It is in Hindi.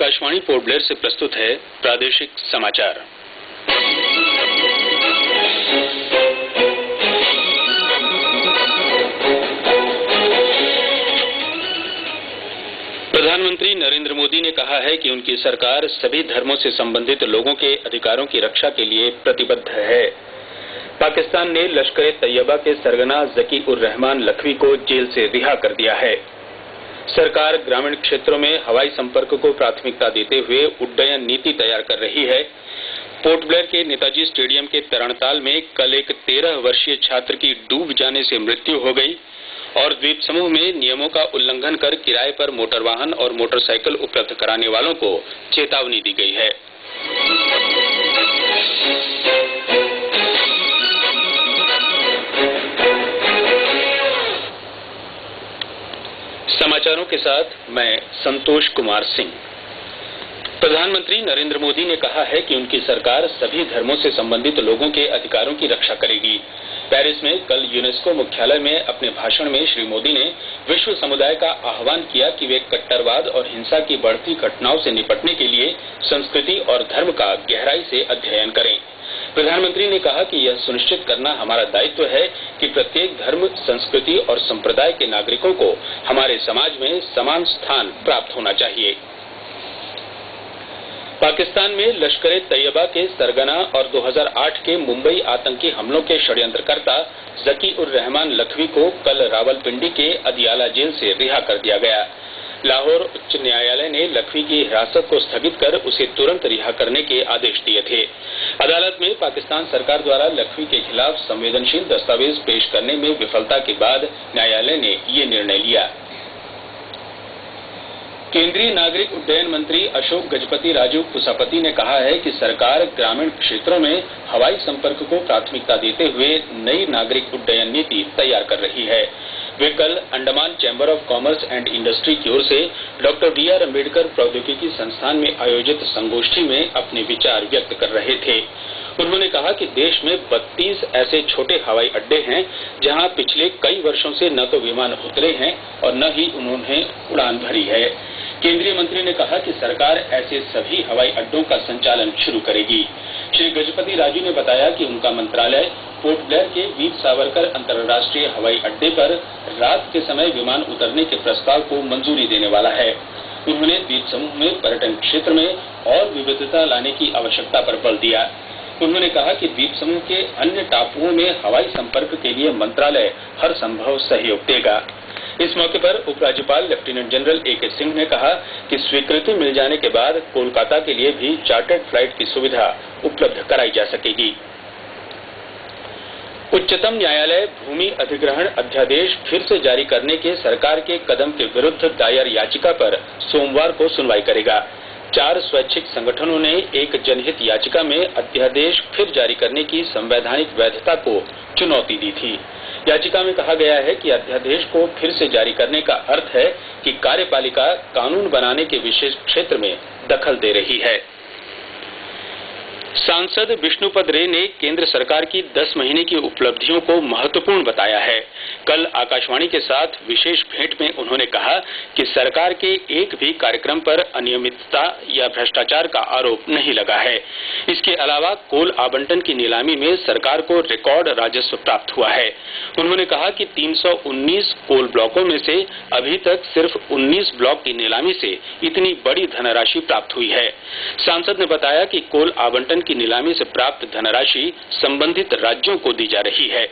आकाशवाणी पोर्ट ब्लेयर से प्रस्तुत है प्रादेशिक समाचार। प्रधानमंत्री नरेंद्र मोदी ने कहा है कि उनकी सरकार सभी धर्मों से संबंधित लोगों के अधिकारों की रक्षा के लिए प्रतिबद्ध है। पाकिस्तान ने लश्कर-ए-तैयबा के सरगना ज़की-उर-रहमान लखवी को जेल से रिहा कर दिया है। सरकार ग्रामीण क्षेत्रों में हवाई संपर्क को प्राथमिकता देते हुए उड्डयन नीति तैयार कर रही है। पोर्ट ब्लेयर के नेताजी स्टेडियम के तरणताल में कल एक 13 वर्षीय छात्र की डूब जाने से मृत्यु हो गई और द्वीप समूह में नियमों का उल्लंघन कर किराए पर मोटर वाहन और मोटरसाइकिल उपलब्ध कराने वालों को चेतावनी दी गई है। समाचारों के साथ मैं संतोष कुमार सिंह। प्रधानमंत्री नरेंद्र मोदी ने कहा है कि उनकी सरकार सभी धर्मों से संबंधित लोगों के अधिकारों की रक्षा करेगी। पेरिस में कल यूनेस्को मुख्यालय में अपने भाषण में श्री मोदी ने विश्व समुदाय का आह्वान किया कि वे कट्टरवाद और हिंसा की बढ़ती घटनाओं से निपटने के लिए संस्कृति और धर्म का गहराई से अध्ययन करें। प्रधानमंत्री ने कहा कि यह सुनिश्चित करना हमारा दायित्व है कि प्रत्येक धर्म, संस्कृति और संप्रदाय के नागरिकों को हमारे समाज में समान स्थान प्राप्त होना चाहिए। पाकिस्तान में लश्कर-ए-तैयबा के सरगना और 2008 के मुंबई आतंकी हमलों के षड्यंत्रकर्ता ज़की-उर-रहमान लखवी को कल रावलपिंडी के अदियाला जेल से रिहा कर दिया गया। लाहौर उच्च न्यायालय ने लखवी की हिरासत को स्थगित कर उसे तुरंत रिहा करने के आदेश दिए थे। अदालत में पाकिस्तान सरकार द्वारा लखवी के खिलाफ संवेदनशील दस्तावेज पेश करने में विफलता के बाद न्यायालय ने ये निर्णय लिया। केंद्रीय नागरिक उड्डयन मंत्री अशोक गजपति राजू कुसापति ने कहा है कि सरकार ग्रामीण क्षेत्रों में हवाई संपर्क को प्राथमिकता देते हुए नई नागरिक उड्डयन नीति तैयार कर रही है। वे कल Andaman chamber of commerce and industry की ओर से डॉक्टर बी.आर. अम्बेडकर प्रौद्योगिकी संस्थान में आयोजित संगोष्ठी में अपने विचार व्यक्त कर रहे थे। उन्होंने कहा कि देश में 32 ऐसे छोटे हवाई अड्डे हैं जहां पिछले कई वर्षों से न तो विमान उतरे हैं और न ही उन्होंने उड़ान भरी है। केंद्रीय मंत्री ने कहा कि सरकार ऐसे सभी हवाई अड्डों का संचालन शुरू करेगी। श्री गजपति राजू ने बताया कि उनका मंत्रालय पोर्ट ब्लेयर के वीर सावरकर अंतर्राष्ट्रीय हवाई अड्डे पर रात के समय विमान उतरने के प्रस्ताव को मंजूरी देने वाला है। उन्होंने द्वीप समूह में पर्यटन क्षेत्र में और विविधता लाने की आवश्यकता पर बल दिया। उन्होंने कहा कि द्वीप समूह के अन्य टापुओं में हवाई संपर्क के लिए मंत्रालय हर संभव सहयोग देगा। इस मौके पर उपराज्यपाल लेफ्टिनेंट जनरल ए.के. सिंह ने कहा कि स्वीकृति मिल जाने के बाद कोलकाता के लिए भी चार्टर्ड फ्लाइट की सुविधा उपलब्ध कराई जा सकेगी। उच्चतम न्यायालय भूमि अधिग्रहण अध्यादेश फिर से जारी करने के सरकार के कदम के विरुद्ध दायर याचिका पर सोमवार को सुनवाई करेगा। 4 स्वैच्छिक संगठनों ने एक जनहित याचिका में अध्यादेश फिर जारी करने की संवैधानिक वैधता को चुनौती दी थी। याचिका में कहा गया है कि अध्यादेश को फिर से जारी करने का अर्थ है कि कार्यपालिका कानून बनाने के विशेष क्षेत्र में दखल दे रही है। सांसद विष्णुपद रे ने केंद्र सरकार की 10 महीने की उपलब्धियों को महत्वपूर्ण बताया है। कल आकाशवाणी के साथ विशेष भेंट में उन्होंने कहा कि सरकार के एक भी कार्यक्रम पर अनियमितता या भ्रष्टाचार का आरोप नहीं लगा है। इसके अलावा कोल आवंटन की नीलामी में सरकार को रिकॉर्ड राजस्व प्राप्त हुआ है। उन्होंने कहा कि 319 कोल ब्लॉकों में से अभी तक सिर्फ 19 ब्लॉक की नीलामी से इतनी बड़ी धनराशि प्राप्त हुई है। सांसद ने बताया कि कोल आवंटन की नीलामी से प्राप्त धनराशि संबंधित राज्यों को दी जा रही है।